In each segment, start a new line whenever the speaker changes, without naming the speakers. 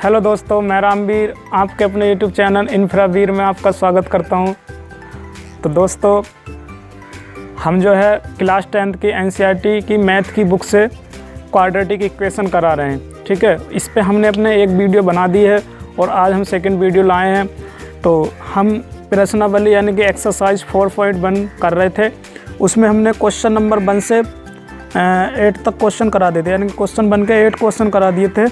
Hello दोस्तों, मैं रामवीर आपके अपने यूट्यूब चैनल इन्फ्रावीर में आपका स्वागत करता हूं। तो दोस्तों, हम जो है क्लास 10th की एनसीईआरटी की मैथ की बुक से क्वाड्रेटिक इक्वेशन करा रहे हैं। ठीक है, इस पे हमने अपने एक वीडियो बना दी है और आज हम सेकंड वीडियो लाए हैं। तो हम प्रश्नावली यानी कि एक्सरसाइज 4.1 कर रहे थे। उसमें हमने क्वेश्चन नंबर 1 से 8 तक क्वेश्चन करा दिए थे, यानी कि क्वेश्चन 1 के 8 क्वेश्चन करा दिए थे।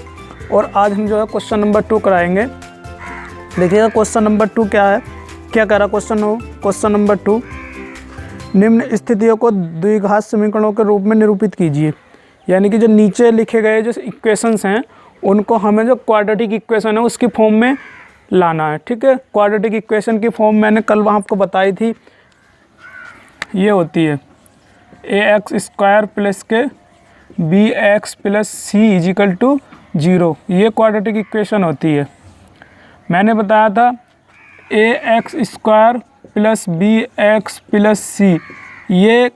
और आज हम जो है क्वेश्चन नंबर 2 कराएंगे। देखिएगा क्वेश्चन नंबर 2 क्या है, क्या कह रहा क्वेश्चन नंबर 2, निम्न स्थितियों को द्विघात समीकरणों के रूप में निरूपित कीजिए। यानी कि जो नीचे लिखे गए जो इक्वेशंस हैं उनको हमें जो क्वाड्रेटिक इक्वेशन है उसकी फॉर्म में लाना है। ठीक है, क्वाड्रेटिक इक्वेशन की फॉर्म मैंने कल वहाँ आपको बताई थी, ये होती है ax² प्लस के bx plus C equal to 0। ये क्वाड्रेटिक इक्वेशन होती है। मैंने बताया था ax² प्लस bx प्लस सी, ये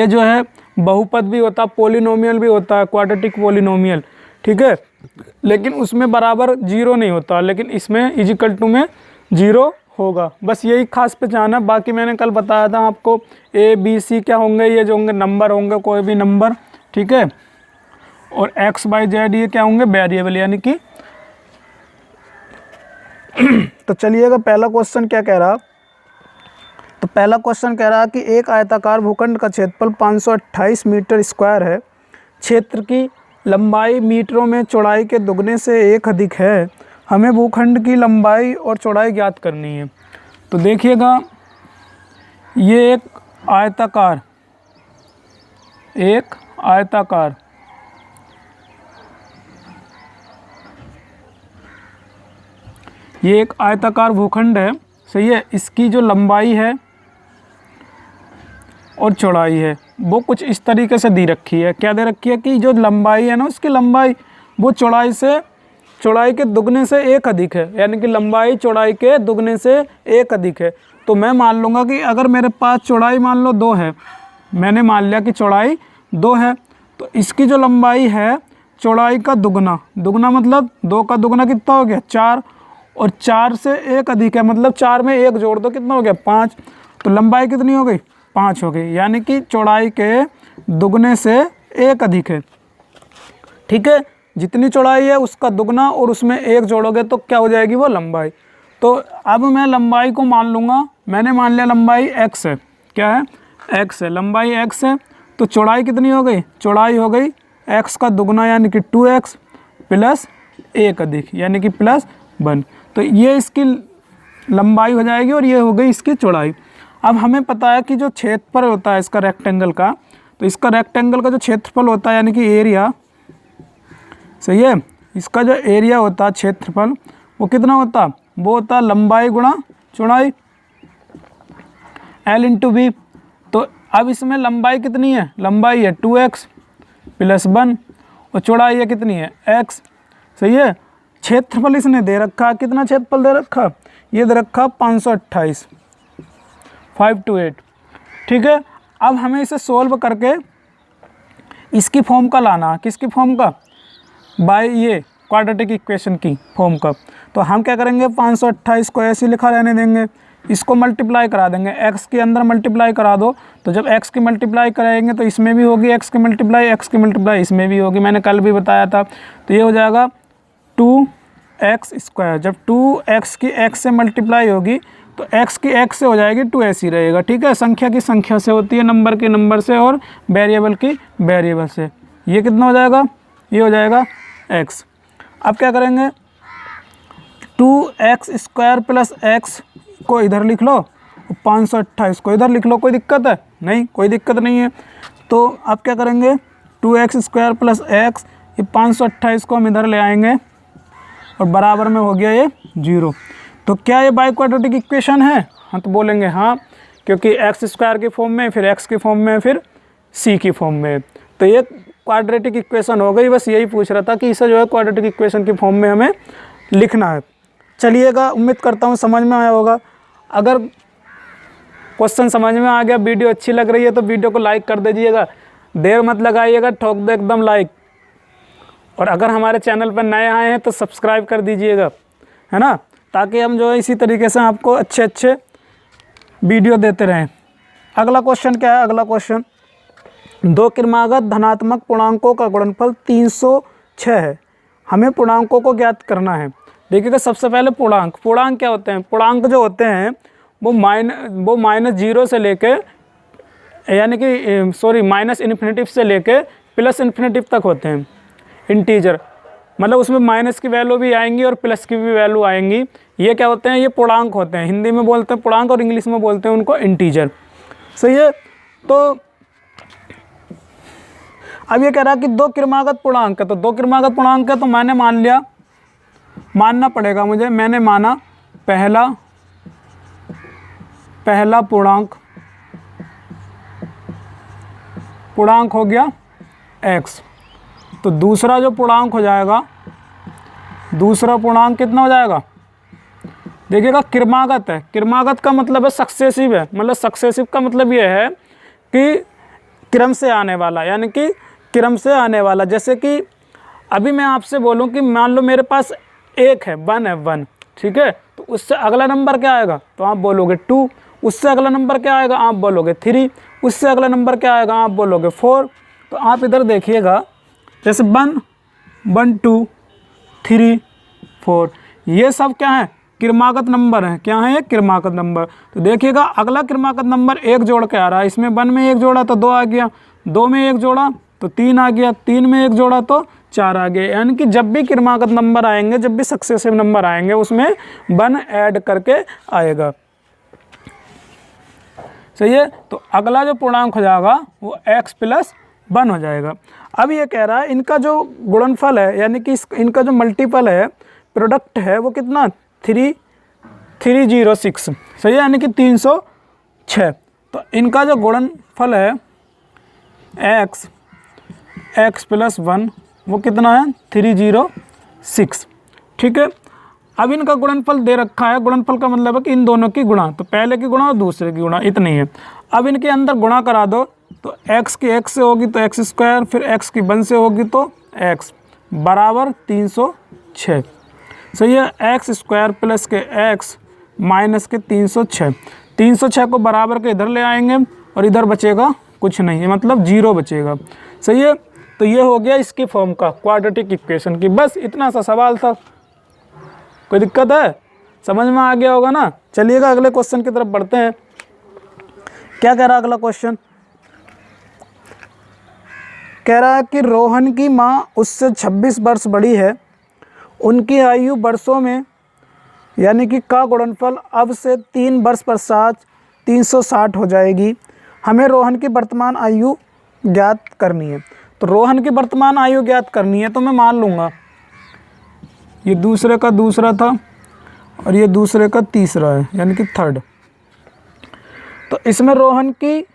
जो है बहुपद भी होता है, पोलिनोमियल भी होता है, क्वाड्रेटिक पोलिनोमियल। ठीक है, लेकिन उसमें बराबर 0 नहीं होता, लेकिन इसमें इजिकल टू में 0 होगा। बस यही खास पहचान है। बाकी मैंने कल बताया था आपको ए बी सी क्या होंगे, ये जो होंगे नंबर होंगे, कोई भी नंबर। ठीक है, और x y z ये क्या होंगे, वेरिएबल यानी कि तो चलिएगा पहला क्वेश्चन क्या कह रहा। तो पहला क्वेश्चन कह रहा कि एक आयताकार भूखंड का क्षेत्रफल 528 मीटर स्क्वायर है। क्षेत्र की लंबाई मीटरों में चौड़ाई के दुगने से 1 अधिक है। हमें भूखंड की लंबाई और चौड़ाई ज्ञात करनी है। तो देखिएगा, ये एक आयताकार ये एक आयताकार भूखंड है, सही है। इसकी जो लंबाई है और चौड़ाई है वो कुछ इस तरीके से दी रखी है। क्या दे रखी है कि जो लंबाई है ना, उसकी लंबाई वो चौड़ाई के दुगने से 1 अधिक है, यानी कि लंबाई चौड़ाई के दुगने से 1 अधिक है। तो मैं मान लूँगा कि अगर मेरे पास चौड़ाई मान लो 2 है, मैंने मान लिया कि चौड़ाई 2 है, तो इसकी जो लंबाई है चौड़ाई का दुगना मतलब 2 का दुगना कितना हो गया, 4, और 4 से 1 अधिक है, मतलब 4 में 1 जोड़ दो, कितना हो गया, 5। तो लंबाई कितनी हो गई, 5 हो गई, यानी कि चौड़ाई के दुगने से 1 अधिक है। ठीक है, जितनी चौड़ाई है उसका दुगना और उसमें 1 जोड़ोगे तो क्या हो जाएगी, वो लंबाई। तो अब मैं लंबाई को मान लूँगा, मैंने मान लिया लंबाई x है। क्या है, x है, लंबाई x है। तो चौड़ाई कितनी हो गई, चौड़ाई हो गई x का दुगना यानी कि 2x प्लस 1 अधिक यानी कि +1। तो ये इसकी लंबाई हो जाएगी और ये हो गई इसकी चौड़ाई। अब हमें पता है कि जो क्षेत्रफल होता है इसका रेक्टेंगल का, तो इसका रेक्टेंगल का जो क्षेत्रफल होता है यानी कि एरिया, सही है, इसका जो एरिया होता है क्षेत्रफल वो कितना होता, वो होता लंबाई गुणा चौड़ाई, L इंटू बी। तो अब इसमें लंबाई कितनी है, लंबाई है 2x प्लस 1 और चौड़ाई है कितनी है, x। सही है, क्षेत्रफल इसने दे रखा, कितना क्षेत्रफल दे रखा, ये दे रखा 528, 528। ठीक है, अब हमें इसे सोल्व करके इसकी फॉर्म का लाना, किसकी फॉर्म का, बाय ये क्वाड्रेटिक इक्वेशन की फॉर्म का। तो हम क्या करेंगे, 528 को ऐसे लिखा रहने देंगे, इसको मल्टीप्लाई करा देंगे, x के अंदर मल्टीप्लाई करा दो। तो जब x की मल्टीप्लाई कराएंगे तो इसमें भी होगी x की मल्टीप्लाई इसमें भी होगी, मैंने कल भी बताया था। तो ये हो जाएगा 2x²। जब 2x की x से मल्टीप्लाई होगी तो x की x से हो जाएगी 2 ऐसी रहेगा। ठीक है, संख्या की संख्या से होती है, नंबर के नंबर से और वेरिएबल की वेरिएबल से। ये कितना हो जाएगा, ये हो जाएगा x। अब क्या करेंगे, 2x² प्लस x को इधर लिख लो, 528 को इधर लिख लो, कोई दिक्कत है नहीं, कोई दिक्कत नहीं है। तो अब क्या करेंगे, 2x² प्लस x, ये 528 को हम इधर ले आएंगे और बराबर में हो गया ये 0। तो क्या ये बाई क्वाड्रेटिक इक्वेशन है, हाँ तो बोलेंगे हाँ, क्योंकि x² की फॉर्म में, फिर x की फॉर्म में, फिर c की फॉर्म में। तो ये क्वाड्रेटिक इक्वेशन हो गई। बस यही पूछ रहा था कि इसे जो है क्वाड्रेटिक इक्वेशन की फॉर्म में हमें लिखना है। चलिएगा, उम्मीद करता हूँ समझ में आया होगा। अगर क्वेश्चन समझ में आ गया, वीडियो अच्छी लग रही है तो वीडियो को लाइक कर दीजिएगा, देर मत लगाइएगा, ठोक दो एकदम लाइक। और अगर हमारे चैनल पर नए आए हैं तो सब्सक्राइब कर दीजिएगा, है ना, ताकि हम जो है इसी तरीके से आपको अच्छे अच्छे वीडियो देते रहें। अगला क्वेश्चन क्या है? अगला क्वेश्चन, दो क्रमागत धनात्मक पूर्णांकों का गुणनफल 306 है, हमें पूर्णांकों को ज्ञात करना है। देखिएगा, सबसे पहले पूर्णांक क्या होते हैं? पूर्णांक जो होते हैं वो माइनस जीरो से लेके, यानी कि सॉरी माइनस इन्फिनेटिव से लेके प्लस इन्फिनेटिव तक होते हैं। इंटीजर मतलब उसमें माइनस की वैल्यू भी आएंगी और प्लस की भी वैल्यू आएंगी। ये क्या होते हैं? ये पूर्णांक होते हैं। हिंदी में बोलते हैं पूर्णांक और इंग्लिश में बोलते हैं उनको इंटीजर। सही है। तो अब ये कह रहा है कि दो क्रमागत पूर्णांक है, तो दो क्रमागत पूर्णांक है तो मैंने मान लिया, मानना पड़ेगा मुझे, मैंने माना पहला पूर्णांक हो गया x। तो दूसरा जो पूर्णांक हो जाएगा, दूसरा पूर्णांक कितना हो जाएगा? देखिएगा, क्रमागत है, क्रमागत का मतलब है सक्सेसिव है, मतलब सक्सेसिव का मतलब ये है कि क्रम से आने वाला, यानी कि क्रम से आने वाला। जैसे कि अभी मैं आपसे बोलूं कि मान लो मेरे पास एक है, 1 है, 1, ठीक है, तो उससे अगला नंबर क्या आएगा? तो आप बोलोगे 2। उससे अगला नंबर क्या आएगा? आप बोलोगे 3। उससे अगला नंबर क्या आएगा? आप बोलोगे 4। तो आप इधर देखिएगा, जैसे 1, 1, 2, 3, 4, ये सब क्या है? क्रमागत नंबर है। क्या है ये? क्रमागत नंबर। तो देखिएगा, अगला क्रमागत नंबर 1 जोड़ के आ रहा है। इसमें 1 में 1 जोड़ा तो 2 आ गया, 2 में 1 जोड़ा तो 3 आ गया, 3 में 1 जोड़ा तो 4 आ गया। यानी कि जब भी क्रमागत नंबर आएंगे, जब भी सक्सेसिव नंबर आएंगे, उसमें 1 ऐड करके आएगा। सही है। तो अगला जो पूर्णांक हो जाएगा वो x + 1 हो जाएगा। अब ये कह रहा है इनका जो गुणनफल है, यानी कि इनका जो मल्टीपल है, प्रोडक्ट है, वो कितना? 306। सही है, यानी कि 306। तो इनका जो गुणनफल है x + 1 वो कितना है? 306। ठीक है। अब इनका गुणनफल दे रखा है। गुणनफल का मतलब है कि इन दोनों की गुणा, तो पहले की गुणा और दूसरे की गुणा, इतनी है। अब इनके अंदर गुणा करा दो, तो x की x से होगी तो x², फिर x की 1 से होगी तो x बराबर 306। सही है। x² + के x माइनस के 306, 306 को बराबर के इधर ले आएंगे और इधर बचेगा कुछ नहीं है, मतलब 0 बचेगा। सही है। तो ये हो गया इसकी फॉर्म का, क्वाड्रेटिक इक्वेशन की। बस इतना सा सवाल था। कोई दिक्कत है? समझ में आ गया होगा ना। चलिएगा अगले क्वेश्चन की तरफ बढ़ते हैं। क्या कह रहा है अगला क्वेश्चन? कह रहा है कि रोहन की माँ उससे 26 वर्ष बड़ी है, उनकी आयु वर्षों में, यानी कि का गुणनफल अब से 3 वर्ष पश्चात 360 हो जाएगी। हमें रोहन की वर्तमान आयु ज्ञात करनी है। तो रोहन की वर्तमान आयु ज्ञात करनी है, तो मैं मान लूँगा ये दूसरे का दूसरा था और ये दूसरे का तीसरा है, यानी कि थर्ड। तो इसमें रोहन की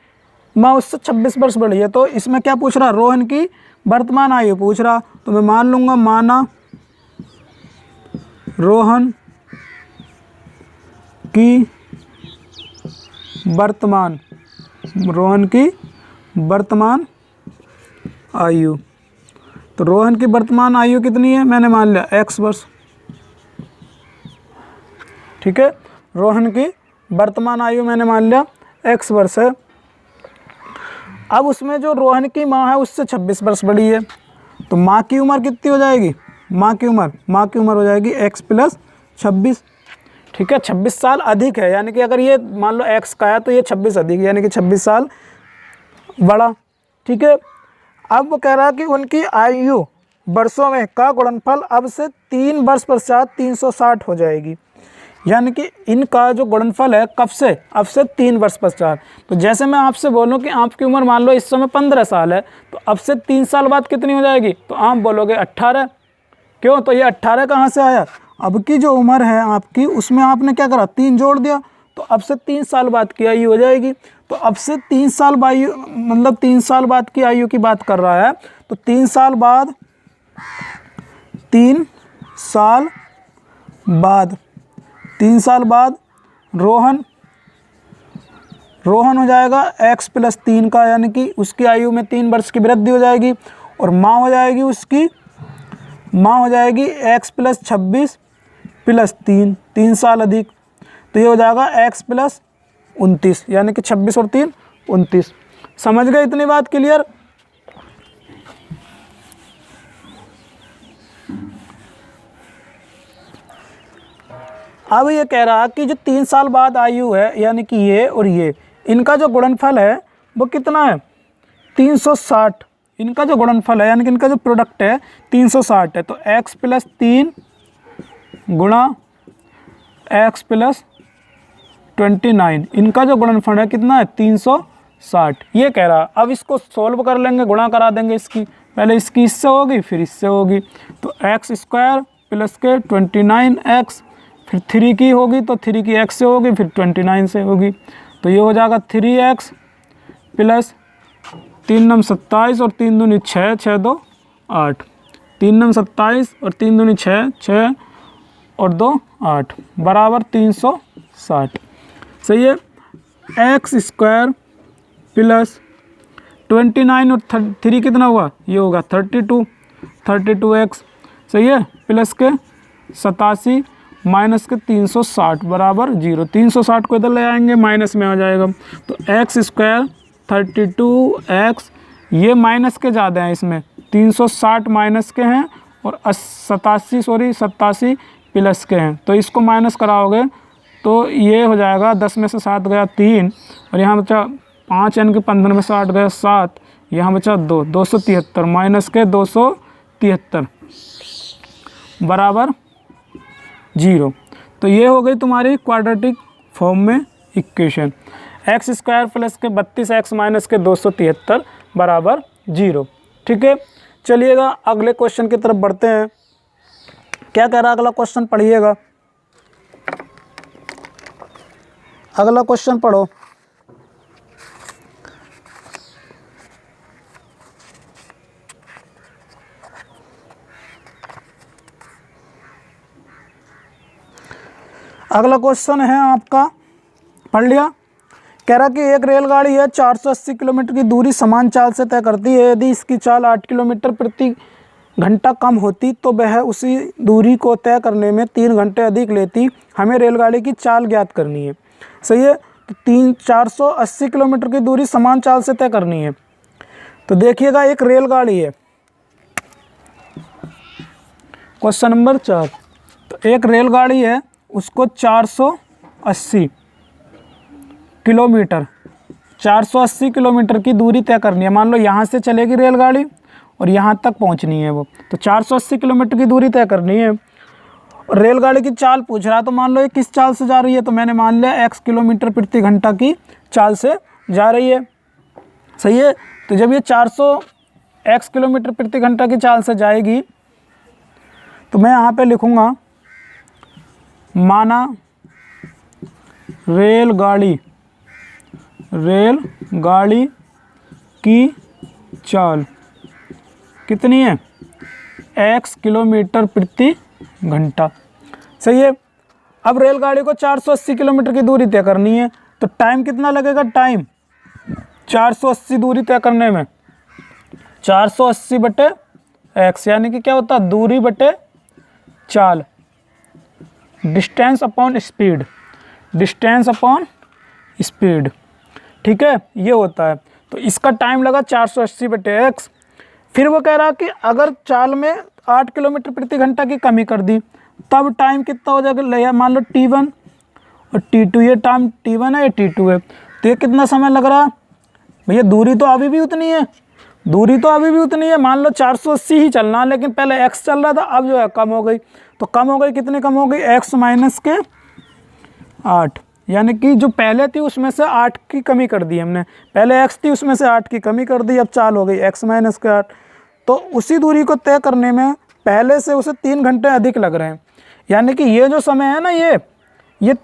माँ उससे 26 वर्ष बड़ी है, तो इसमें क्या पूछ रहा? रोहन की वर्तमान आयु पूछ रहा। तो मैं मान लूँगा, माना रोहन की वर्तमान आयु। तो रोहन की वर्तमान आयु कितनी है? मैंने मान लिया x वर्ष। ठीक है। रोहन की वर्तमान आयु मैंने मान लिया x वर्ष है। अब उसमें जो रोहन की माँ है उससे 26 वर्ष बड़ी है, तो माँ की उम्र कितनी हो जाएगी? माँ की उम्र हो जाएगी x + 26। ठीक है। 26 साल अधिक है, यानी कि अगर ये मान लो x का है तो ये 26 अधिक, यानी कि 26 साल बड़ा। ठीक है। अब वो कह रहा है कि उनकी आयु वर्षों में का गुणनफल अब से 3 वर्ष पश्चात 360 हो जाएगी। यानी कि इनका जो गुणनफल है कब से? अब से 3 वर्ष पश्चात। तो जैसे मैं आपसे बोलूं कि आपकी उम्र मान लो इस समय 15 साल है, तो अब से 3 साल बाद कितनी हो जाएगी? तो आप बोलोगे 18। क्यों? तो ये 18 कहाँ से आया? अब की जो उम्र है आपकी, उसमें आपने क्या करा? 3 जोड़ दिया, तो अब से 3 साल बाद की आयु हो जाएगी। तो अब से 3 साल आयु, मतलब 3 साल बाद की आयु की बात कर रहा है। तो 3 साल बाद रोहन हो जाएगा x + 3 का, यानी कि उसकी आयु में 3 वर्ष की वृद्धि हो जाएगी। और माँ हो जाएगी उसकी माँ हो जाएगी x प्लस 26 प्लस 3 साल अधिक, तो ये हो जाएगा x प्लस 29, यानी कि 26 और 3 29। समझ गए इतनी बात क्लियर? अब ये कह रहा कि जो 3 साल बाद आयु है, यानी कि ये और ये, इनका जो गुणनफल है वो कितना है? 360। इनका जो गुणनफल है यानी कि इनका जो प्रोडक्ट है 360 है। तो x प्लस 3 गुणा x प्लस 29, इनका जो गुणनफल है कितना है? 360। ये कह रहा। अब इसको सोल्व कर लेंगे, गुणा करा देंगे इसकी, पहले इसकी इससे होगी फिर इससे होगी। तो एक्स स्क्वायर प्लस के 29x, फिर 3 की होगी तो 3 की x से होगी, फिर 29 से होगी। तो ये हो जाएगा 3x प्लस 3 नम 27 और 3 दूनी 6, 6 2 8, 3 नम 27 और 3 दूनी 6, 6 और 2 8 बराबर 360। सही है। एक्स स्क्वायर प्लस 29 और 3 कितना हुआ? ये होगा 32x। सही है। प्लस के 87 माइनस के 360 बराबर 0। 360 को इधर ले आएंगे, माइनस में आ जाएगा। तो एक्स स्क्वायर 32x, ये माइनस के ज़्यादा हैं इसमें, 360 माइनस के हैं और 87 प्लस के हैं। तो इसको माइनस कराओगे तो ये हो जाएगा 10 में से 7 गया 3, और यहाँ बचा 5, यानी कि 15 में से 8 गया 7, यहाँ बचा 2, 273 माइनस के 273 बराबर 0। तो ये हो गई तुम्हारी क्वाड्रेटिक फॉर्म में इक्वेशन। एक्स स्क्वायर प्लस के 32x माइनस के 273 बराबर 0। ठीक है। चलिएगा अगले क्वेश्चन की तरफ बढ़ते हैं। क्या कह रहा है अगला क्वेश्चन? पढ़िएगा, अगला क्वेश्चन पढ़ो। अगला क्वेश्चन है आपका, पढ़ लिया? कह रहा कि एक रेलगाड़ी है 480 किलोमीटर की दूरी समान चाल से तय करती है। यदि इसकी चाल 8 किलोमीटर प्रति घंटा कम होती तो वह उसी दूरी को तय करने में 3 घंटे अधिक लेती। हमें रेलगाड़ी की चाल ज्ञात करनी है। सही है। तो 480 किलोमीटर की दूरी समान चाल से तय करनी है। तो देखिएगा एक रेलगाड़ी है, क्वेश्चन नंबर 4। तो एक रेलगाड़ी है, उसको 480 किलोमीटर की दूरी तय करनी है। मान लो यहाँ से चलेगी रेलगाड़ी और यहाँ तक पहुँचनी है वो, तो 480 किलोमीटर की दूरी तय करनी है। और रेलगाड़ी की चाल पूछ रहा है, तो मान लो ये किस चाल से जा रही है? तो मैंने मान लिया x किलोमीटर प्रति घंटा की चाल से जा रही है। सही है। तो जब ये 400 x किलोमीटर प्रति घंटा की चाल से जाएगी तो मैं यहाँ पे लिखूँगा, माना रेलगाड़ी की चाल कितनी है? x किलोमीटर प्रति घंटा। सही है। अब रेलगाड़ी को 480 किलोमीटर की दूरी तय करनी है, तो टाइम कितना लगेगा? टाइम 480 दूरी तय करने में 480 बटे x, यानी कि क्या होता है? दूरी बटे चाल, distance upon speed, distance upon speed. ठीक है, ये होता है। तो इसका टाइम लगा 480 बटे x। फिर वो कह रहा कि अगर चाल में 8 किलोमीटर प्रति घंटा की कमी कर दी तब टाइम कितना हो जाएगा? मान लो t1 और t2, ये टाइम t1 है, ये t2 है। तो ये कितना समय लग रहा? भैया दूरी तो अभी भी उतनी है, दूरी तो अभी भी उतनी है। मान लो 480 ही चलना, लेकिन पहले x चल रहा था, अब जो है कम हो गई। तो कम हो गई, कितनी कम हो गई? x माइनस के 8, यानी कि जो पहले थी उसमें से 8 की कमी कर दी हमने। पहले x थी, उसमें से 8 की कमी कर दी, अब चाल हो गई x माइनस के 8। तो उसी दूरी को तय करने में पहले से उसे 3 घंटे अधिक लग रहे हैं। यानी कि ये जो समय है ना, ये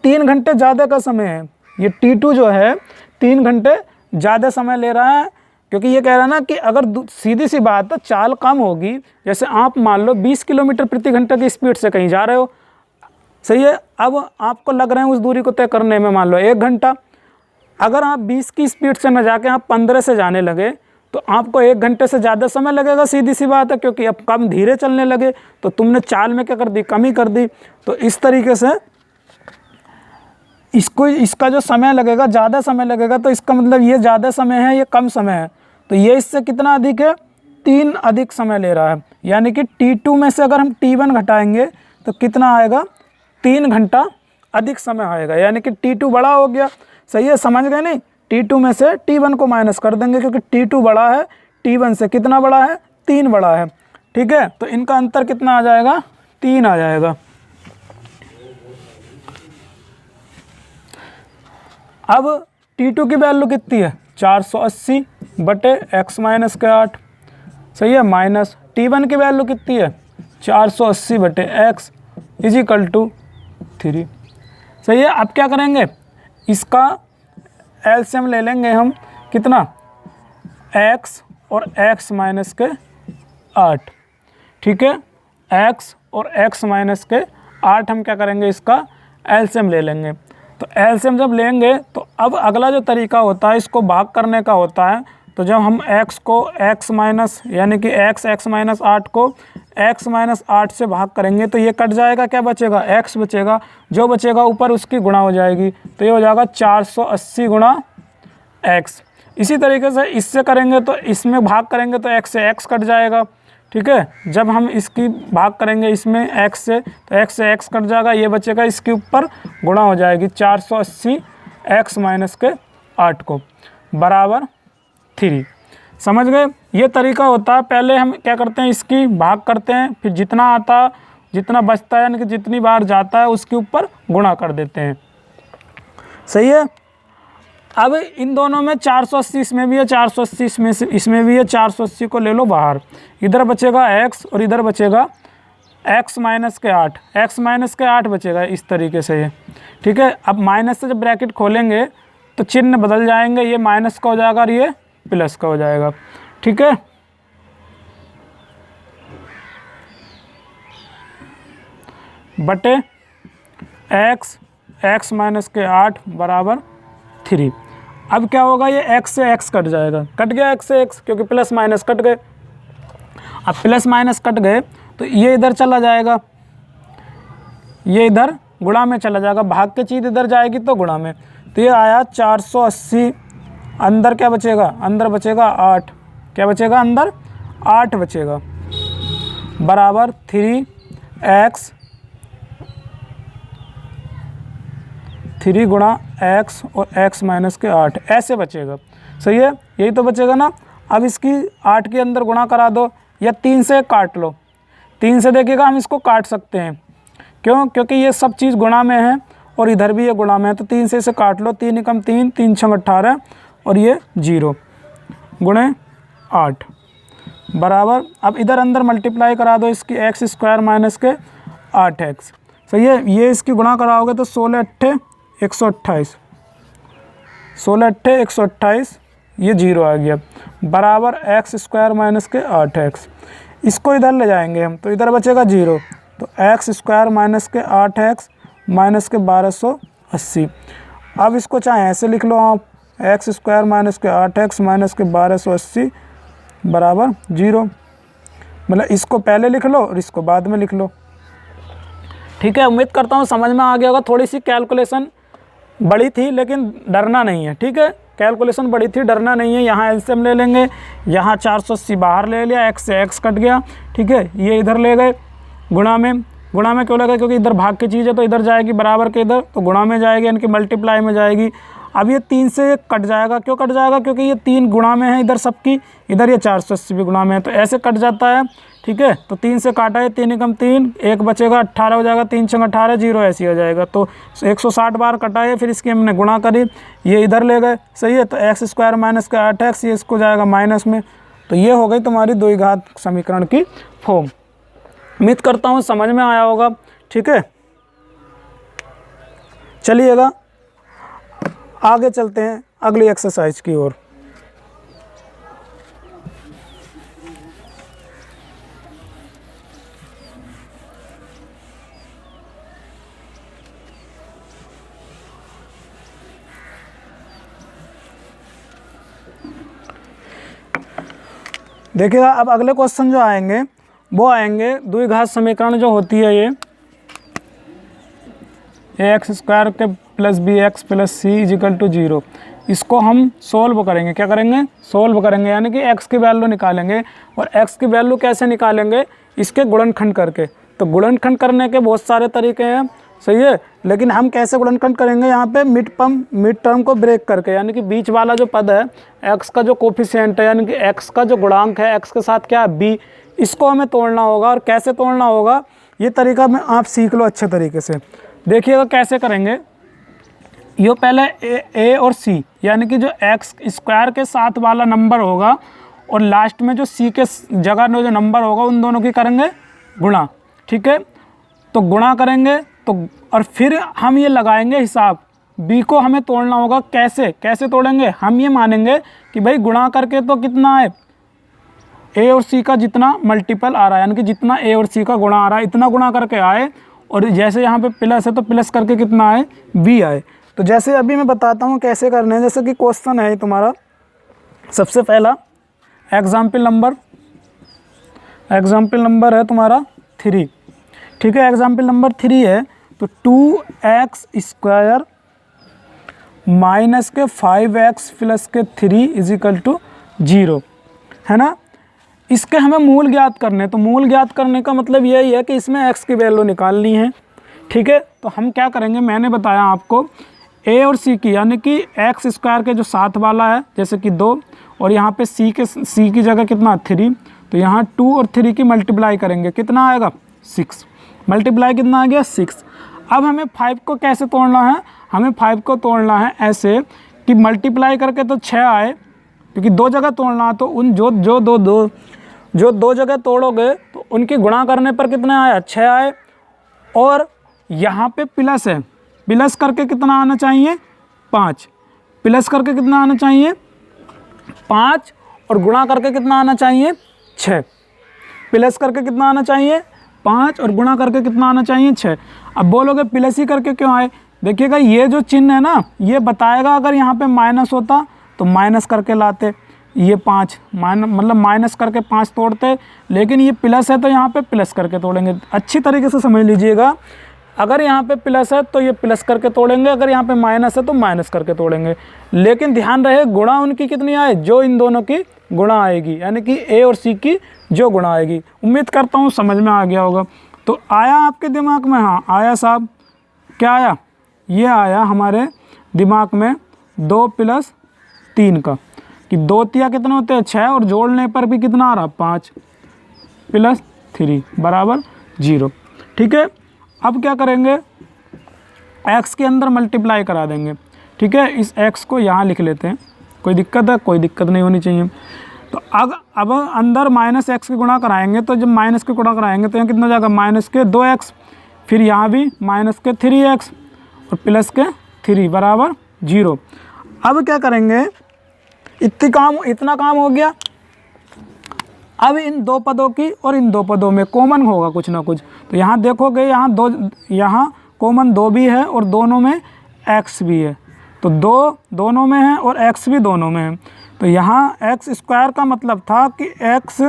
3 घंटे ज़्यादा का समय है। ये T2 जो है 3 घंटे ज़्यादा समय ले रहा है, क्योंकि ये कह रहा है ना कि अगर सीधी सी बात है, चाल कम होगी। जैसे आप मान लो 20 किलोमीटर प्रति घंटा की स्पीड से कहीं जा रहे हो। सही है। अब आपको लग रहे हैं उस दूरी को तय करने में मान लो 1 घंटा। अगर आप 20 की स्पीड से न जाके आप 15 से जाने लगे, तो तो आपको 1 घंटे से ज़्यादा समय लगेगा, सीधी सी बात है, क्योंकि अब कम धीरे चलने लगे तो तुमने चाल में क्या कर दी, कमी कर दी। तो इस तरीके से इसका जो समय लगेगा, ज़्यादा समय लगेगा, तो इसका मतलब ये ज़्यादा समय है, ये कम समय है। तो ये इससे कितना अधिक है, 3 अधिक समय ले रहा है। यानी कि T2 में से अगर हम T1 घटाएंगे तो कितना आएगा, 3 घंटा अधिक समय आएगा। यानी कि T2 बड़ा हो गया। सही है, समझ गए नहीं। T2 में से T1 को माइनस कर देंगे, क्योंकि T2 बड़ा है, T1 से कितना बड़ा है, 3 बड़ा है। ठीक है, तो इनका अंतर कितना आ जाएगा, 3 आ जाएगा। अब T2 की वैल्यू कितनी है, 480 बटे x माइनस के 8। सही है, माइनस T1 की वैल्यू कितनी है, 480 बटे x इजिकल टू 3। सही है, अब क्या करेंगे, इसका एलसीएम ले लेंगे हम, कितना, x और x माइनस के 8। ठीक है, x और x माइनस के 8 हम क्या करेंगे, इसका एलसीएम ले लेंगे। तो एलसीएम जब लेंगे तो अब अगला जो तरीका होता है, इसको भाग करने का होता है। तो जब हम x को x माइनस, यानी कि x माइनस 8 को x माइनस 8 से भाग करेंगे तो ये कट जाएगा, क्या बचेगा, x बचेगा। जो बचेगा ऊपर उसकी गुणा हो जाएगी, तो ये हो जाएगा 480 गुणा x। इसी तरीके से इससे करेंगे तो इसमें भाग करेंगे तो x से x कट जाएगा। ठीक है, जब हम इसकी भाग करेंगे इसमें x से, तो x से x कट जाएगा, ये बचेगा, इसके ऊपर गुणा हो जाएगी 480 x माइनस के 8 को बराबर 3। समझ गए, ये तरीका होता है। पहले हम क्या करते हैं, इसकी भाग करते हैं, फिर जितना आता, जितना बचता है, यानी कि जितनी बार जाता है उसके ऊपर गुणा कर देते हैं। सही है, अब इन दोनों में 480 इसमें भी है, 480 इसमें भी है, 480 को ले लो बाहर, इधर बचेगा x और इधर बचेगा x माइनस के 8, x माइनस के 8 बचेगा इस तरीके से ये। ठीक है, अब माइनस से जब ब्रैकेट खोलेंगे तो चिन्ह बदल जाएंगे, ये माइनस का हो जाएगा और ये प्लस का हो जाएगा। ठीक है, बटे x माइनस के 8 बराबर 3। अब क्या होगा, ये x से x कट जाएगा, कट गया x से x, क्योंकि प्लस माइनस कट गए। अब प्लस माइनस कट गए तो ये इधर चला जाएगा, ये इधर गुणा में चला जाएगा, भाग के चीज़ इधर जाएगी तो गुणा में। तो ये आया 480, अंदर क्या बचेगा, अंदर बचेगा 8, क्या बचेगा, अंदर 8 बचेगा बराबर 3 गुणा x और x माइनस के 8 ऐसे बचेगा। सही है, यही तो बचेगा ना। अब इसकी 8 के अंदर गुणा करा दो, या 3 से काट लो, 3 से देखिएगा हम इसको काट सकते हैं, क्यों, क्योंकि ये सब चीज़ गुणा में है और इधर भी ये गुणा में है। तो 3 से इसे काट लो, 3 एकम 3, 3 छंग 18 और ये 0 गुणे 8 बराबर, अब इधर अंदर मल्टीप्लाई करा दो इसकी x स्क्वायर माइनस के 8x। सही है, ये इसकी गुणा कराओगे तो 16 अट्ठे 128, 16 अट्ठे 128, ये 0 आ गया बराबर x स्क्वायर माइनस के 8x। इसको इधर ले जाएंगे हम तो इधर बचेगा 0, तो x स्क्वायर माइनस के 8x माइनस के 1280। अब इसको चाहे ऐसे लिख लो आप, x स्क्वायर माइनस के 8x माइनस के 1280 बराबर 0। मतलब इसको पहले लिख लो और इसको बाद में लिख लो। ठीक है, उम्मीद करता हूँ समझ में आ गया होगा। थोड़ी सी कैलकुलेशन बड़ी थी लेकिन डरना नहीं है। ठीक है, कैलकुलेशन बड़ी थी, डरना नहीं है। यहाँ एलसीएम ले लेंगे, यहाँ 480 बाहर ले लिया, x से x कट गया। ठीक है, ये इधर ले गए गुणा में, गुणा में क्यों लगा, क्योंकि इधर भाग की चीज़ है तो इधर जाएगी बराबर के इधर, तो गुणा में जाएगी, यानी कि मल्टीप्लाई में जाएगी। अब ये 3 से कट जाएगा, क्यों कट जाएगा, क्योंकि ये 3 गुणा में है इधर सबकी, इधर ये 480 भी गुणा में है, तो ऐसे कट जाता है। ठीक है, तो 3 से काटा है, 3 एकम 3, 1 बचेगा 18 हो जाएगा, 3 छंग 18, 0 ऐसे हो जाएगा। तो 160 बार कटा है, फिर इसकी हमने गुणा करी, ये इधर ले गए। सही है, तो x स्क्वायर माइनस का 8x, ये इसको जाएगा माइनस में। तो ये हो गई तुम्हारी द्विघात समीकरण की फॉर्म। उम्मीद करता हूँ समझ में आया होगा। ठीक है, चलिएगा आगे चलते हैं अगली एक्सरसाइज की ओर। देखिएगा अब अगले क्वेश्चन जो आएंगे वो आएंगे द्विघात समीकरण जो होती है ये ax स्क्वायर के plus B X plus C equal to 0, इसको हम सोल्व करेंगे। क्या करेंगे? सोल्व करेंगे, यानी कि x की वैल्यू निकालेंगे। और x की वैल्यू कैसे निकालेंगे? इसके गुणनखंड करके। तो गुणनखंड करने के बहुत सारे तरीके हैं, सही है, लेकिन हम कैसे गुणनखंड करेंगे? यहाँ पे मिड टर्म को ब्रेक करके, यानी कि बीच वाला जो पद है x का जो कोफिशिएंट है, यानी कि x का जो गुणांक है, x के साथ क्या है b, इसको हमें तोड़ना होगा। और कैसे तोड़ना होगा ये तरीका में आप सीख लो अच्छे तरीके से। देखिएगा कैसे करेंगे। ये पहले ए और सी, यानी कि जो एक्स स्क्वायर के साथ वाला नंबर होगा और लास्ट में जो सी के जगह में जो नंबर होगा उन दोनों की करेंगे गुणा, ठीक है। तो गुणा करेंगे तो और फिर हम ये लगाएंगे हिसाब, बी को हमें तोड़ना होगा। कैसे तोड़ेंगे? हम ये मानेंगे कि भाई गुणा करके तो कितना है, ए और सी का जितना मल्टीपल आ रहा है, यानी कि जितना ए और सी का गुणा आ रहा है इतना गुणा करके आए, और जैसे यहाँ पे प्लस है तो प्लस करके कितना आए, बी आए। तो जैसे अभी मैं बताता हूँ कैसे करने हैं। जैसे कि क्वेश्चन है तुम्हारा, सबसे पहला एग्जाम्पल नंबर है तुम्हारा 3, ठीक है। एग्जाम्पल नंबर 3 है तो 2x स्क्वायर माइनस के 5x प्लस के 3 इजिकल टू 0, है ना। इसके हमें मूल ज्ञात करने, तो मूल ज्ञात करने का मतलब यही है कि इसमें x की वैल्यू निकालनी है, ठीक है। तो हम क्या करेंगे, मैंने बताया आपको a और c की, यानी कि x स्क्वायर के जो साथ वाला है जैसे कि 2, और यहाँ पे c की जगह कितना 3, तो यहाँ 2 और 3 की मल्टीप्लाई करेंगे, कितना आएगा 6, मल्टीप्लाई कितना आ गया 6। अब हमें 5 को कैसे तोड़ना है? हमें 5 को तोड़ना है ऐसे कि मल्टीप्लाई करके तो 6 आए, क्योंकि 2 जगह तोड़ना है, तो उन जो दो जगह तोड़ोगे तो उनकी गुणा करने पर कितने आया, 6 आए। और यहाँ पे प्लस है, प्लस करके कितना आना चाहिए 5, प्लस करके कितना आना चाहिए 5, और गुणा करके कितना आना चाहिए 6, प्लस करके कितना आना चाहिए 5 और गुणा करके कितना आना चाहिए 6। अब बोलोगे प्लस ही करके क्यों आए? देखिएगा ये जो चिन्ह है ना ये बताएगा, अगर यहाँ पे माइनस होता तो माइनस करके लाते, ये 5 मतलब माइनस करके 5 तोड़ते, लेकिन ये प्लस है तो यहाँ पे प्लस करके तोड़ेंगे। अच्छी तरीके से समझ लीजिएगा, अगर यहाँ पे प्लस है तो ये प्लस करके तोड़ेंगे, अगर यहाँ पे माइनस है तो माइनस करके तोड़ेंगे। लेकिन ध्यान रहे गुणा उनकी कितनी आए, जो इन दोनों की गुणा आएगी, यानी कि ए और सी की जो गुणा आएगी। उम्मीद करता हूँ समझ में आ गया होगा। तो आया आपके दिमाग में? हाँ आया साहब। क्या आया? ये आया हमारे दिमाग में 2 + 3 का, कि 2 तिया कितने होते हैं 6, और जोड़ने पर भी कितना आ रहा 5 + 3 बराबर 0, ठीक है। अब क्या करेंगे, x के अंदर मल्टीप्लाई करा देंगे, ठीक है। इस x को यहाँ लिख लेते हैं, कोई दिक्कत है? कोई दिक्कत नहीं होनी चाहिए। तो अब अंदर माइनस एक्स के गुणा कराएंगे, तो जब माइनस के गुणा कराएंगे तो यहाँ कितना जाएगा माइनस के 2x, फिर यहाँ भी माइनस के 3x और प्लस के 3 बराबर 0। अब क्या करेंगे, इतना काम हो गया। अब इन 2 पदों की और इन 2 पदों में कॉमन होगा कुछ ना कुछ। तो यहाँ देखोगे यहाँ कॉमन 2 भी है और दोनों में x भी है, तो 2 दोनों में है और x भी दोनों में है। तो यहाँ x स्क्वायर का मतलब था कि x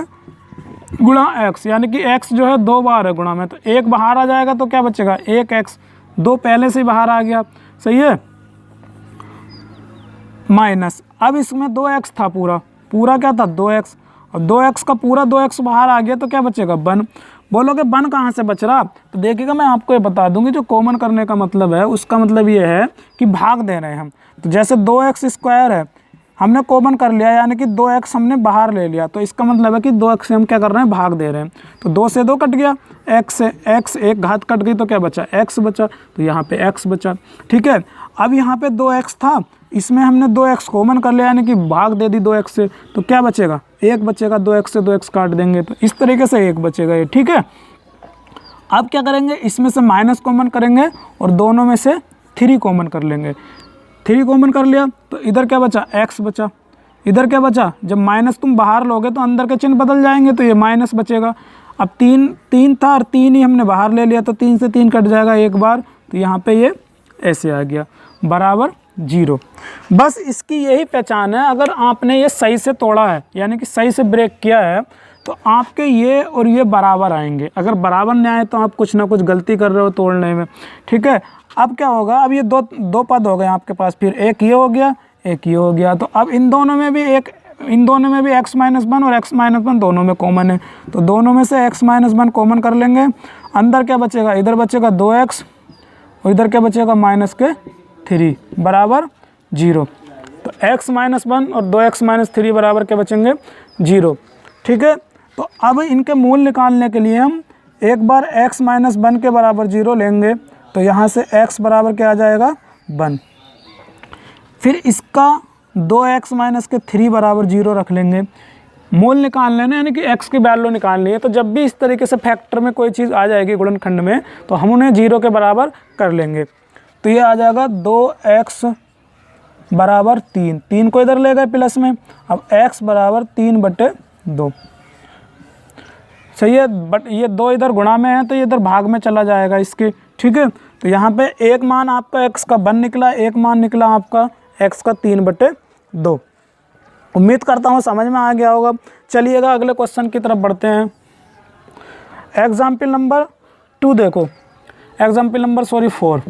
गुणा x, यानी कि x जो है 2 बार है गुणा में, तो 1 बाहर आ जाएगा तो क्या बचेगा 1x, 2 पहले से ही बाहर आ गया, सही है, माइनस। अब इसमें 2x था, पूरा क्या था 2x, और 2x का पूरा 2x बाहर आ गया तो क्या बचेगा 1। बोलोगे 1 कहाँ से बच रहा? तो देखिएगा मैं आपको ये बता दूंगी, जो कॉमन करने का मतलब है उसका मतलब ये है कि भाग दे रहे हैं हम। तो जैसे 2x स्क्वायर है, हमने कॉमन कर लिया, यानी कि 2x हमने बाहर ले लिया, तो इसका मतलब है कि 2x से हम क्या कर रहे हैं, भाग दे रहे हैं। तो 2 से 2 कट गया, x से x एक घात कट गई तो क्या बचा x बचा, तो यहाँ पे x बचा, ठीक है। अब यहाँ पे 2x था, इसमें हमने 2x कॉमन कर लिया, यानी कि भाग दे दी 2x से, तो क्या बचेगा 1 बचेगा, 2x से 2x काट देंगे तो इस तरीके से 1 बचेगा ये, ठीक है। अब क्या करेंगे, इसमें से माइनस कॉमन करेंगे और दोनों में से 3 कॉमन कर लेंगे। 3 कॉमन कर लिया तो इधर क्या बचा x बचा, इधर क्या बचा, जब माइनस तुम बाहर लोगे तो अंदर के चिन्ह बदल जाएंगे, तो ये माइनस बचेगा। अब 3 था और 3 ही हमने बाहर ले लिया, तो 3 से 3 कट जाएगा एक बार, तो यहाँ पे ये ऐसे आ गया बराबर 0। बस इसकी यही पहचान है, अगर आपने ये सही से तोड़ा है यानी कि सही से ब्रेक किया है तो आपके ये और ये बराबर आएंगे। अगर बराबर नहीं आए तो आप कुछ ना कुछ गलती कर रहे हो तोड़ने में, ठीक है। अब क्या होगा, अब ये दो पद हो गए आपके पास, फिर एक ये हो गया, एक ये हो गया। तो अब इन दोनों में भी x - 1 और x - 1 दोनों में कॉमन है, तो दोनों में से x - 1 कॉमन कर लेंगे। अंदर क्या बचेगा, इधर बचेगा 2x और इधर क्या बचेगा -3 बराबर 0। तो x - 1 और 2x - 3 बराबर क्या बचेंगे 0, ठीक है। तो अब इनके मूल निकालने के लिए हम एक बार x - 1 के बराबर 0 लेंगे, तो यहाँ से x बराबर क्या आ जाएगा 1। फिर इसका 2x - 3 बराबर 0 रख लेंगे। मूल निकाल लेना यानी कि x की वैल्यू निकालनी है। तो जब भी इस तरीके से फैक्टर में कोई चीज़ आ जाएगी गुणनखंड में, तो हम उन्हें 0 के बराबर कर लेंगे। तो ये आ जाएगा 2x बराबर 3 को इधर ले गए प्लस में, अब x बराबर 3/2 सही है। बट ये 2 इधर गुणा में है तो ये इधर भाग में चला जाएगा इसके, ठीक है। तो यहाँ पे एक मान आपका x का 1 निकला, एक मान निकला आपका x का 3/2। उम्मीद करता हूँ समझ में आ गया होगा। चलिएगा अगले क्वेश्चन की तरफ बढ़ते हैं। एग्जाम्पल नंबर 2 देखो, एग्जाम्पल नंबर 4।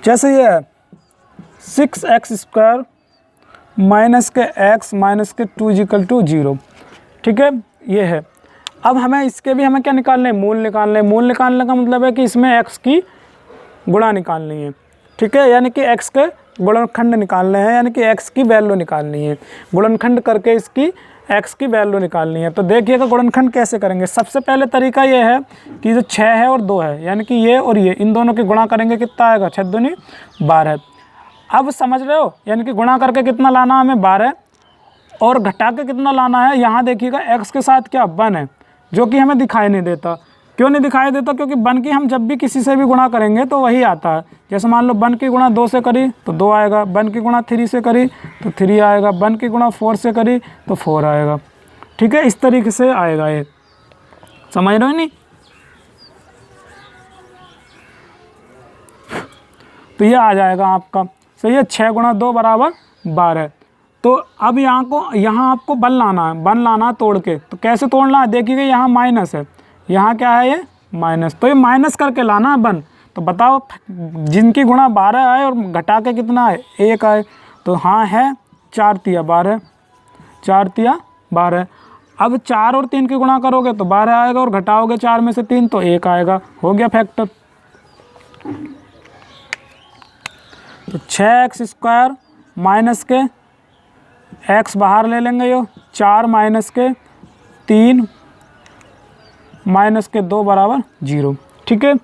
जैसे ये है 6x² माइनस के x माइनस के 2 = 0, ठीक है, ये है। अब हमें क्या निकालना है, मूल निकालना है। मूल निकालने का मतलब है कि इसमें x की गुणा निकालनी है, ठीक है, यानी कि x के गुणनखंड निकालने हैं, यानी कि x की वैल्यू निकालनी है। गुणनखंड करके इसकी x की वैल्यू निकालनी है। तो देखिएगा गुणनखंड कैसे करेंगे। सबसे पहले तरीका ये है कि जो 6 है और 2 है, यानी कि ये और ये, इन दोनों की गुणा करेंगे, कितना आएगा 6 दूनी 12। अब समझ रहे हो, यानी कि गुणा करके कितना लाना हमें 12 और घटा के कितना लाना है। यहाँ देखिएगा x के साथ क्या 1 है, जो कि हमें दिखाई नहीं देता। क्यों नहीं दिखाई देता, क्योंकि 1 की हम जब भी किसी से भी गुणा करेंगे तो वही आता है। जैसे मान लो 1 की गुणा 2 से करी तो 2 आएगा, 1 की गुणा 3 से करी तो 3 आएगा, 1 की गुणा 4 से करी तो 4 आएगा, ठीक है। इस तरीके से आएगा ये, समझ रहे हो नहीं। तो ये आ जाएगा आपका, सही है, 6 × 2 बराबर 12। तो अब यहाँ आपको 1 लाना है, 1 लाना है तोड़ के। तो कैसे तोड़ना है, देखिएगा यहाँ माइनस है, यहाँ क्या है ये माइनस, तो ये माइनस करके लाना है 1। तो बताओ जिनकी गुणा 12 आए और घटा के कितना है 1 आए, तो हाँ है 4 × 3 = 12, 4 × 3 = 12। अब 4 और 3 की गुणा करोगे तो 12 आएगा और घटाओगे 4 में से 3 तो 1 आएगा, हो गया फैक्टर। तो 6x² माइनस के x बाहर ले लेंगे, यो 4 माइनस के 3 माइनस के 2 बराबर 0, ठीक है।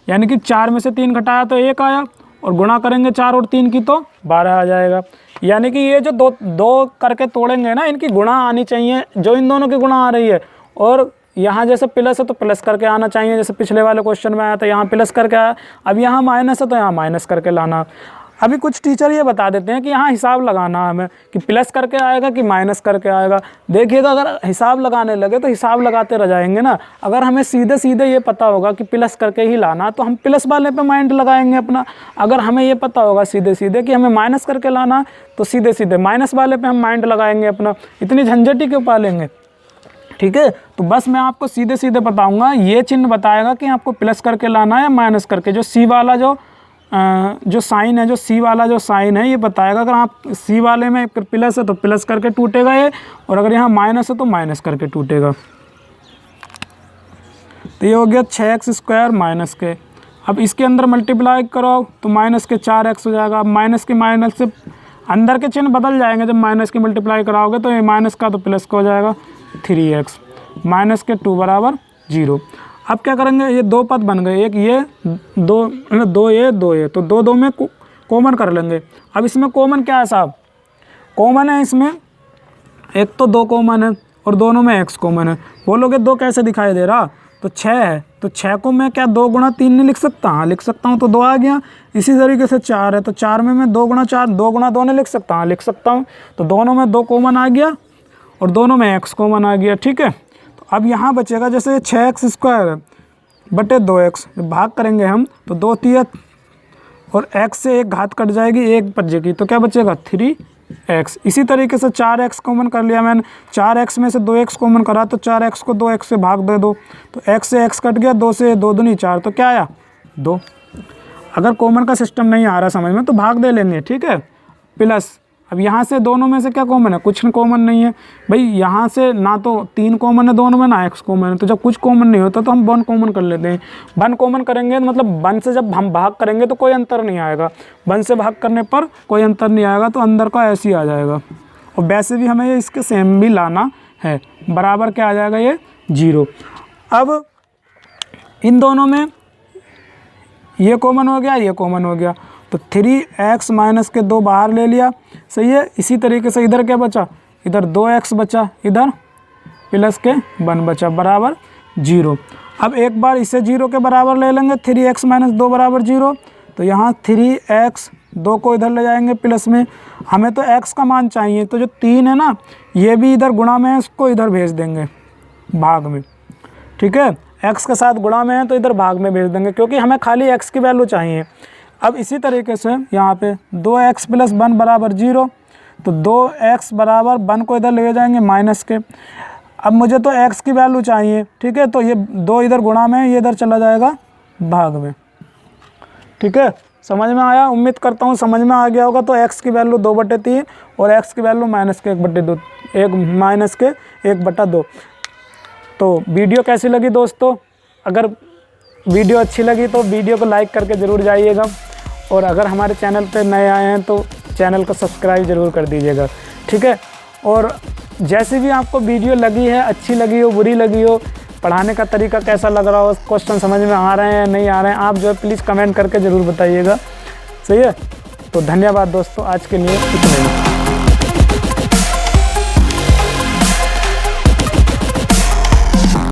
यानी कि 4 में से 3 घटाया तो 1 आया और गुणा करेंगे 4 और 3 की तो 12 आ जाएगा। यानी कि ये जो दो करके तोड़ेंगे ना, इनकी गुणा आनी चाहिए, जो इन दोनों की गुणा आ रही है। और यहाँ जैसे प्लस है तो प्लस करके आना चाहिए, जैसे पिछले वाले क्वेश्चन में आया था, यहाँ प्लस करके आया। अब यहाँ माइनस है तो यहाँ माइनस करके लाना। अभी कुछ टीचर ये बता देते हैं कि यहाँ हिसाब लगाना है हमें कि प्लस करके आएगा कि माइनस करके आएगा। देखिएगा अगर हिसाब लगाने लगे तो हिसाब लगाते रह जाएंगे ना। अगर हमें सीधे सीधे ये पता होगा कि प्लस करके ही लाना, तो हम प्लस वाले पे माइंड लगाएंगे अपना। अगर हमें ये पता होगा सीधे सीधे कि हमें माइनस करके लाना, तो सीधे सीधे माइनस वाले पे हम माइंड लगाएंगे अपना। इतनी झंझट ही क्यों पालेंगे, ठीक है। तो बस मैं आपको सीधे सीधे बताऊँगा, ये चिन्ह बताएगा कि आपको प्लस करके लाना है या माइनस करके। जो सी वाला जो साइन है, जो सी वाला जो साइन है, ये बताएगा अगर आप सी वाले में प्लस है तो प्लस करके टूटेगा ये, और अगर यहाँ माइनस है तो माइनस करके टूटेगा। तो ये हो गया 6x² माइनस के। अब इसके अंदर मल्टीप्लाई करो तो माइनस के 4x हो जाएगा। माइनस के माइनस से अंदर के चिन्ह बदल जाएंगे, जब माइनस की मल्टीप्लाई कराओगे तो ये माइनस का तो प्लस का हो जाएगा 3x माइनस के 2 बराबर 0। अब क्या करेंगे, ये 2 पद बन गए, एक ये 2 ये, तो 2 में कॉमन कर लेंगे। अब इसमें कॉमन क्या है साहब, कॉमन है इसमें एक तो 2 कॉमन है और दोनों में x कॉमन है। बोलोगे 2 कैसे दिखाई दे रहा, तो 6 है, तो 6 को मैं क्या 2 × 3 नहीं लिख सकता, हाँ लिख सकता हूँ, तो 2 आ गया। इसी तरीके से 4 है, तो 4 में मैं 2 × 4 2 × 2 नहीं लिख सकता, हाँ लिख सकता हूँ। तो दोनों में 2 कॉमन आ गया और दोनों में x कॉमन आ गया, ठीक है। अब यहाँ बचेगा जैसे 6x² बटे 2x, भाग करेंगे हम तो 2 × और x से एक घात कट जाएगी, एक बचेगी, तो क्या बचेगा 3x। इसी तरीके से 4x कॉमन कर लिया मैंने, 4x में से 2x कॉमन करा तो 4x को 2x से भाग दे दो, तो x से x कट गया, 2 से 2 दूनी 4, तो क्या आया 2। अगर कॉमन का सिस्टम नहीं आ रहा समझ में तो भाग दे लेंगे, ठीक है। प्लस अब यहाँ से दोनों में से क्या कॉमन है, कुछ कॉमन नहीं है भाई, यहाँ से ना तो 3 कॉमन है दोनों में, ना x कॉमन है, तो जब कुछ कॉमन नहीं होता तो हम 1 कॉमन कर लेते हैं। 1 कॉमन करेंगे मतलब 1 से जब हम भाग करेंगे तो कोई अंतर नहीं आएगा, 1 से भाग करने पर कोई अंतर नहीं आएगा, तो अंदर का ऐसे ही आ जाएगा। और वैसे भी हमें ये इसके सेम भी लाना है, बराबर क्या आ जाएगा ये 0। अब इन दोनों में ये कॉमन हो गया, ये कॉमन हो गया, तो 3x माइनस के 2 बाहर ले लिया, सही है। इसी तरीके से इधर क्या बचा, इधर 2x बचा, इधर प्लस के 1 बचा, बराबर 0। अब एक बार इसे 0 के बराबर ले लेंगे, 3x माइनस 2 बराबर 0, तो यहाँ 3x 2 को इधर ले जाएंगे प्लस में, हमें तो x का मान चाहिए, तो जो 3 है ना ये भी इधर गुणा में है, इसको इधर भेज देंगे भाग में, ठीक है। x के साथ गुणा में है तो इधर भाग में भेज देंगे, क्योंकि हमें खाली x की वैल्यू चाहिए। अब इसी तरीके से यहाँ पे 2x प्लस 1 बराबर 0, तो 2x बराबर 1 को इधर ले जाएंगे माइनस के। अब मुझे तो x की वैल्यू चाहिए, ठीक है, तो ये 2 इधर गुणा में, ये इधर चला जाएगा भाग में, ठीक है। समझ में आया, उम्मीद करता हूँ समझ में आ गया होगा। तो x की वैल्यू 2/3 और x की वैल्यू माइनस के 1/2, माइनस के 1/2। तो वीडियो कैसी लगी दोस्तों, अगर वीडियो अच्छी लगी तो वीडियो को लाइक करके ज़रूर जाइएगा, और अगर हमारे चैनल पे नए आए हैं तो चैनल को सब्सक्राइब ज़रूर कर दीजिएगा, ठीक है। और जैसे भी आपको वीडियो लगी है, अच्छी लगी हो, बुरी लगी हो, पढ़ाने का तरीका कैसा लग रहा हो, क्वेश्चन समझ में आ रहे हैं नहीं आ रहे हैं, आप जो है प्लीज़ कमेंट करके ज़रूर बताइएगा, सही है। तो धन्यवाद दोस्तों, आज के लिए इतना ही।